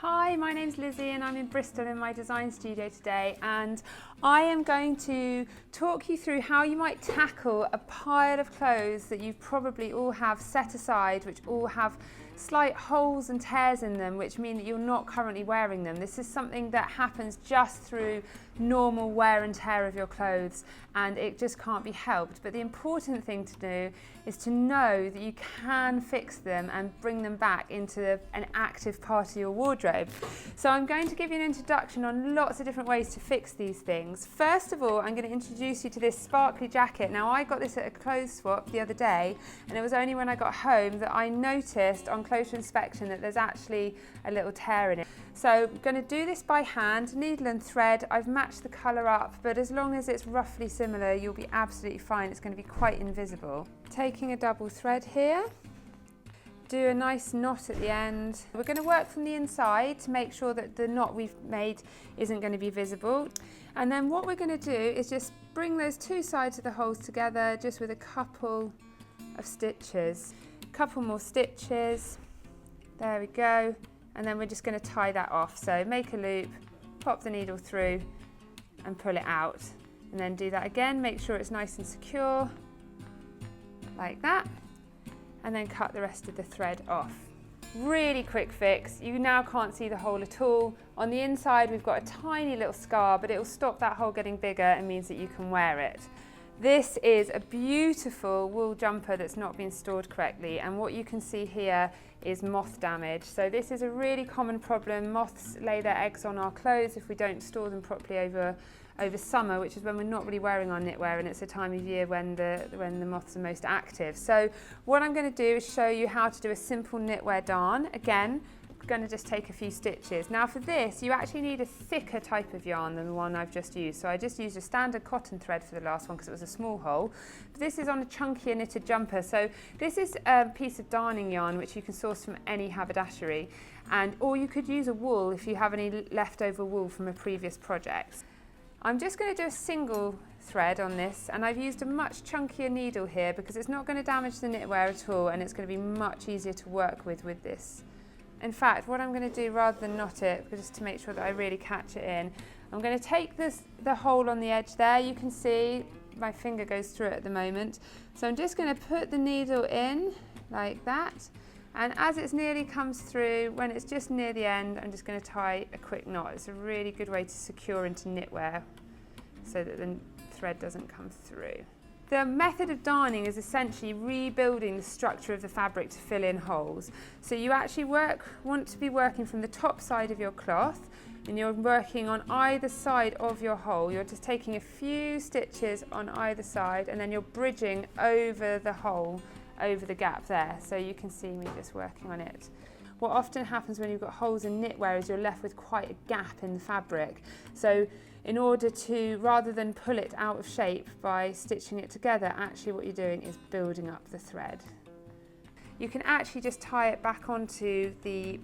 Hi, my name's Lizzie and I'm in Bristol in my design studio today, and I am going to talk you through how you might tackle a pile of clothes that you probably all have set aside, which all have slight holes and tears in them, which mean that you're not currently wearing them. This is something that happens just through normal wear and tear of your clothes, and it just can't be helped. But the important thing to do is to know that you can fix them and bring them back into an active part of your wardrobe. So I'm going to give you an introduction on lots of different ways to fix these things. First of all, I'm going to introduce you to this sparkly jacket. Now, I got this at a clothes swap the other day, and it was only when I got home that I noticed on closer inspection that there's actually a little tear in it. So I'm going to do this by hand, needle and thread. I've matched the colour up, but as long as it's roughly similar, you'll be absolutely fine. It's going to be quite invisible. Taking a double thread here, do a nice knot at the end. We're going to work from the inside to make sure that the knot we've made isn't going to be visible. And then what we're going to do is just bring those two sides of the holes together just with a couple of stitches. A couple more stitches. There we go. And then we're just going to tie that off. So make a loop, pop the needle through and pull it out. And then do that again, make sure it's nice and secure, like that. And then cut the rest of the thread off. Really quick fix. You now can't see the hole at all. On the inside we've got a tiny little scar, but it will stop that hole getting bigger and means that you can wear it. This is a beautiful wool jumper that's not been stored correctly, and what you can see here is moth damage. So this is a really common problem. Moths lay their eggs on our clothes if we don't store them properly over summer, which is when we're not really wearing our knitwear, and it's a time of year when the moths are most active. So what I'm going to do is show you how to do a simple knitwear darn. Again, I'm going to just take a few stitches. Now for this, you actually need a thicker type of yarn than the one I've just used. So I just used a standard cotton thread for the last one because it was a small hole. But this is on a chunkier knitted jumper. So this is a piece of darning yarn which you can source from any haberdashery, or you could use a wool if you have any leftover wool from a previous project. I'm just going to do a single thread on this, and I've used a much chunkier needle here because it's not going to damage the knitwear at all, and it's going to be much easier to work with this. In fact, what I'm going to do, rather than knot it, just to make sure that I really catch it in, I'm going to take the hole on the edge there. You can see my finger goes through it at the moment. So I'm just going to put the needle in like that, and as it nearly comes through, when it's just near the end, I'm just going to tie a quick knot. It's a really good way to secure into knitwear so that the thread doesn't come through. The method of darning is essentially rebuilding the structure of the fabric to fill in holes. So you actually want to be working from the top side of your cloth, and you're working on either side of your hole. You're just taking a few stitches on either side, and then you're bridging over the hole, over the gap there. So you can see me just working on it. What often happens when you've got holes in knitwear is you're left with quite a gap in the fabric. So in order to, rather than pull it out of shape by stitching it together, actually what you're doing is building up the thread. You can actually just tie it back onto the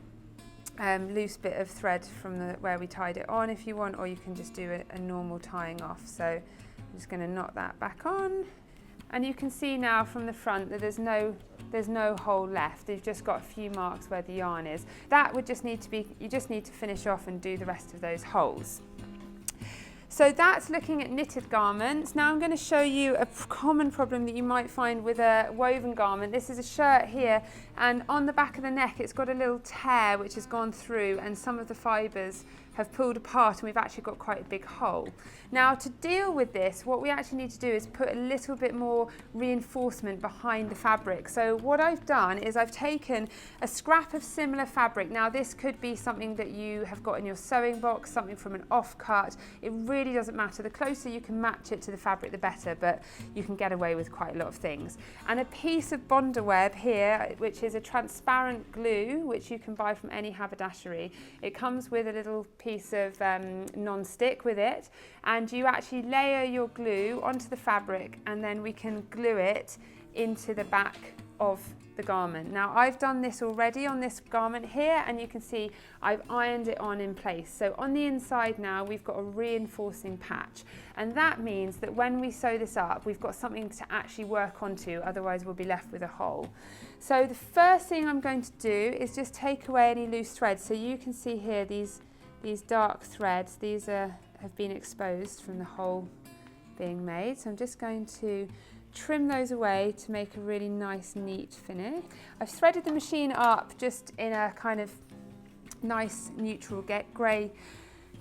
loose bit of thread from where we tied it on if you want, or you can just do a normal tying off. So I'm just going to knot that back on. And you can see now from the front that there's no hole left. You've just got a few marks where the yarn is. That would just need to be, you just need to finish off and do the rest of those holes. So that's looking at knitted garments. Now I'm going to show you a common problem that you might find with a woven garment. This is a shirt here, and on the back of the neck it's got a little tear which has gone through, and some of the fibres have pulled apart, and we've actually got quite a big hole. Now to deal with this, what we actually need to do is put a little bit more reinforcement behind the fabric. So what I've done is I've taken a scrap of similar fabric. Now this could be something that you have got in your sewing box, something from an offcut. It really doesn't matter. The closer you can match it to the fabric, the better, but you can get away with quite a lot of things. And a piece of Bonder web here, which is a transparent glue, which you can buy from any haberdashery. It comes with a little piece of non-stick with it, and you actually layer your glue onto the fabric, and then we can glue it into the back of the garment. Now I've done this already on this garment here, and you can see I've ironed it on in place. So on the inside now we've got a reinforcing patch, and that means that when we sew this up we've got something to actually work onto, otherwise we'll be left with a hole. So the first thing I'm going to do is just take away any loose threads. So you can see here these dark threads, these have been exposed from the hole being made. So I'm just going to trim those away to make a really nice neat finish. I've threaded the machine up just in a kind of nice neutral grey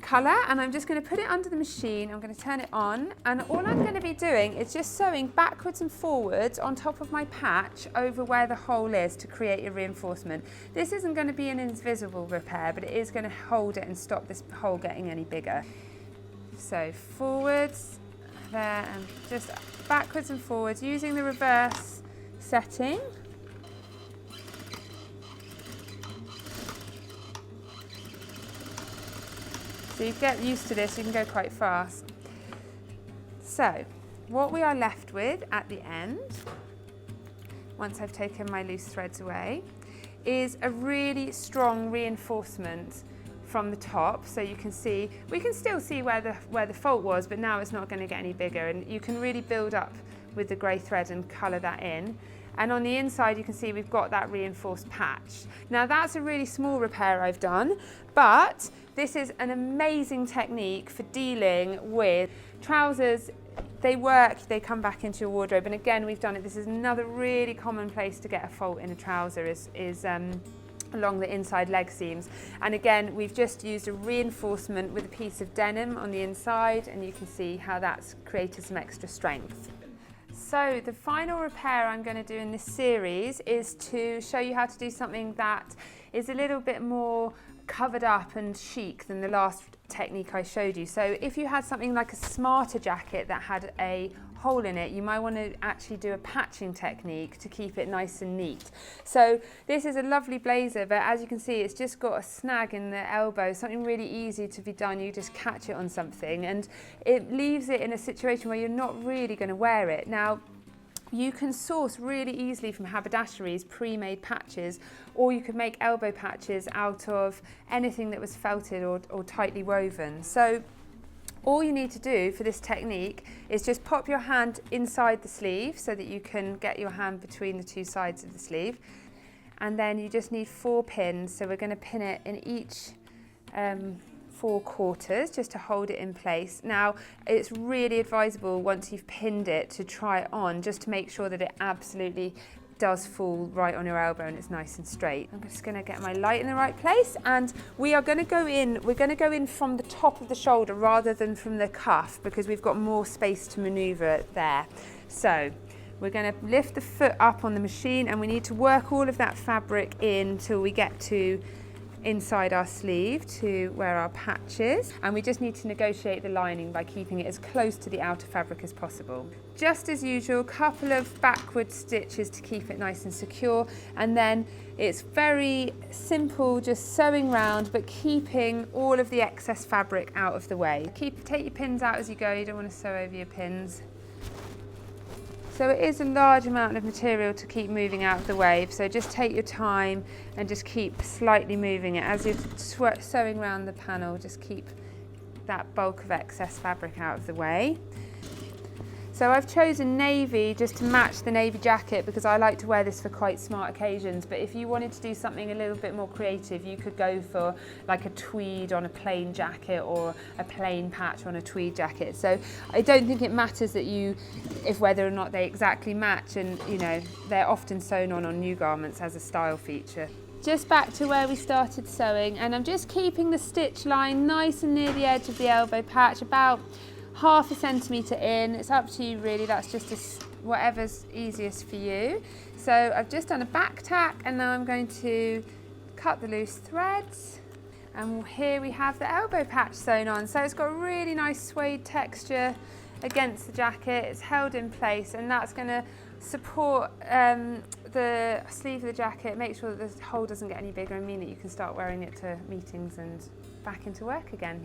colour, and I'm just going to put it under the machine. I'm going to turn it on, and all I'm going to be doing is just sewing backwards and forwards on top of my patch over where the hole is to create a reinforcement. This isn't going to be an invisible repair, but it is going to hold it and stop this hole getting any bigger. So forwards there, and just backwards and forwards using the reverse setting. So you get used to this, you can go quite fast. So what we are left with at the end, once I've taken my loose threads away, is a really strong reinforcement from the top. So you can see, we can still see where the fault was, but now it's not going to get any bigger, and you can really build up with the grey thread and colour that in. And on the inside you can see we've got that reinforced patch. Now that's a really small repair I've done, but this is an amazing technique for dealing with trousers. They work, they come back into your wardrobe, and again we've done it. This is another really common place to get a fault in a trouser is along the inside leg seams. And again, we've just used a reinforcement with a piece of denim on the inside, and you can see how that's created some extra strength. So the final repair I'm going to do in this series is to show you how to do something that is a little bit more covered up and chic than the last technique I showed you. So if you had something like a smarter jacket that had a hole in it, you might want to actually do a patching technique to keep it nice and neat. So this is a lovely blazer, but as you can see it's just got a snag in the elbow, something really easy to be done. You just catch it on something and it leaves it in a situation where you're not really going to wear it. Now you can source really easily from haberdasheries pre-made patches, or you could make elbow patches out of anything that was felted or tightly woven. So all you need to do for this technique is just pop your hand inside the sleeve so that you can get your hand between the two sides of the sleeve, and then you just need 4 pins. So we're going to pin it in each 4 quarters just to hold it in place. Now it's really advisable once you've pinned it to try it on, just to make sure that it absolutely does fall right on your elbow and it's nice and straight. I'm just going to get my light in the right place, and we're going to go in from the top of the shoulder rather than from the cuff, because we've got more space to maneuver there. So we're going to lift the foot up on the machine, and we need to work all of that fabric in till we get to inside our sleeve to where our patch is, and we just need to negotiate the lining by keeping it as close to the outer fabric as possible. Just as usual, couple of backward stitches to keep it nice and secure, and then it's very simple, just sewing round but keeping all of the excess fabric out of the way. Take your pins out as you go, you don't want to sew over your pins. So it is a large amount of material to keep moving out of the way, so just take your time and just keep slightly moving it. As you're sewing around the panel, just keep that bulk of excess fabric out of the way. So I've chosen navy just to match the navy jacket because I like to wear this for quite smart occasions, but if you wanted to do something a little bit more creative, you could go for like a tweed on a plain jacket or a plain patch on a tweed jacket. So I don't think it matters that if whether or not they exactly match, and you know, they're often sewn on new garments as a style feature. Just back to where we started sewing, and I'm just keeping the stitch line nice and near the edge of the elbow patch, about ½ centimetre in. It's up to you really, that's just whatever's easiest for you. So I've just done a back tack, and now I'm going to cut the loose threads, and here we have the elbow patch sewn on. So it's got a really nice suede texture against the jacket, it's held in place, and that's going to support the sleeve of the jacket, make sure that the hole doesn't get any bigger, and mean that you can start wearing it to meetings and back into work again.